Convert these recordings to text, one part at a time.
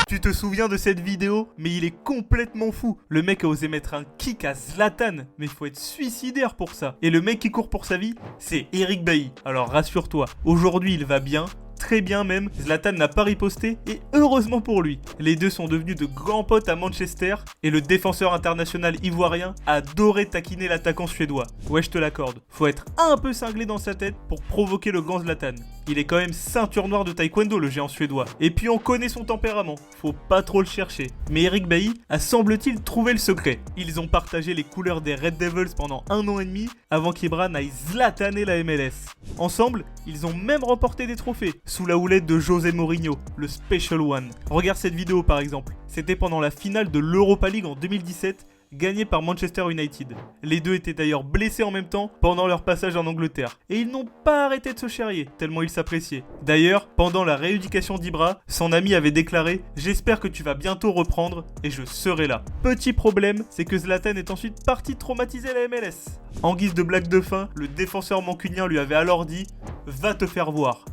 Tu te souviens de cette vidéo? Mais il est complètement fou. Le mec a osé mettre un kick à Zlatan, mais il faut être suicidaire pour ça. Et le mec qui court pour sa vie, c'est Eric Bailly. Alors rassure-toi, aujourd'hui il va bien. Très bien même, Zlatan n'a pas riposté et heureusement pour lui. Les deux sont devenus de grands potes à Manchester et le défenseur international ivoirien adorait taquiner l'attaquant suédois. Ouais, je te l'accorde. Faut être un peu cinglé dans sa tête pour provoquer le grand Zlatan. Il est quand même ceinture noire de taekwondo, le géant suédois. Et puis on connaît son tempérament, faut pas trop le chercher. Mais Eric Bailly a semble-t-il trouvé le secret. Ils ont partagé les couleurs des Red Devils pendant 1 an et demi avant qu'Ibra n'aille zlataner la MLS. Ensemble, ils ont même remporté des trophées, sous la houlette de José Mourinho, le Special One. Regarde cette vidéo par exemple. C'était pendant la finale de l'Europa League en 2017, gagnée par Manchester United. Les deux étaient d'ailleurs blessés en même temps pendant leur passage en Angleterre. Et ils n'ont pas arrêté de se charrier, tellement ils s'appréciaient. D'ailleurs, pendant la rééducation d'Ibra, son ami avait déclaré « J'espère que tu vas bientôt reprendre et je serai là ». Petit problème, c'est que Zlatan est ensuite parti traumatiser la MLS. En guise de blague de fin, le défenseur mancunien lui avait alors dit « Va te faire voir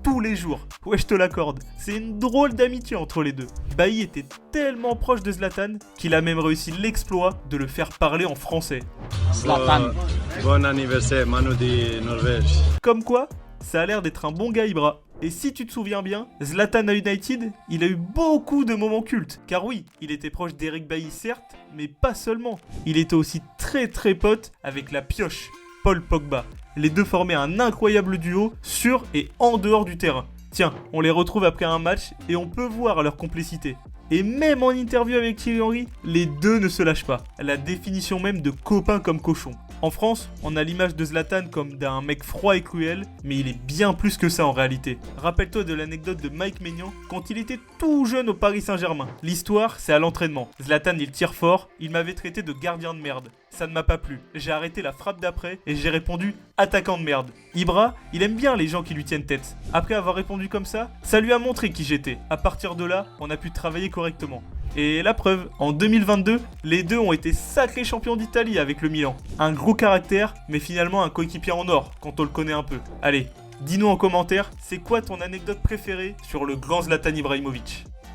tous les jours ». Ouais, je te l'accorde, c'est une drôle d'amitié entre les deux. Bailly était tellement proche de Zlatan qu'il a même réussi l'exploit de le faire parler en français. Zlatan. Bon anniversaire, Manu de Norvège. Comme quoi, ça a l'air d'être un bon gars Ibra. Et si tu te souviens bien, Zlatan à United, il a eu beaucoup de moments cultes. Car oui, il était proche d'Eric Bailly certes, mais pas seulement. Il était aussi très pote avec la pioche, Paul Pogba. Les deux formaient un incroyable duo sur et en dehors du terrain. Tiens, on les retrouve après un match et on peut voir leur complicité. Et même en interview avec Thierry Henry, les deux ne se lâchent pas. La définition même de copain comme cochon. En France, on a l'image de Zlatan comme d'un mec froid et cruel, mais il est bien plus que ça en réalité. Rappelle-toi de l'anecdote de Mike Maignan quand il était tout jeune au Paris Saint-Germain. L'histoire, c'est à l'entraînement. Zlatan, il tire fort, il m'avait traité de gardien de merde. Ça ne m'a pas plu. J'ai arrêté la frappe d'après et j'ai répondu attaquant de merde. Ibra, il aime bien les gens qui lui tiennent tête. Après avoir répondu comme ça lui a montré qui j'étais. À partir de là, on a pu travailler correctement. Et la preuve, en 2022, les deux ont été sacrés champions d'Italie avec le Milan. Un gros caractère, mais finalement un coéquipier en or, quand on le connaît un peu. Allez, dis-nous en commentaire, c'est quoi ton anecdote préférée sur le grand Zlatan Ibrahimovic ?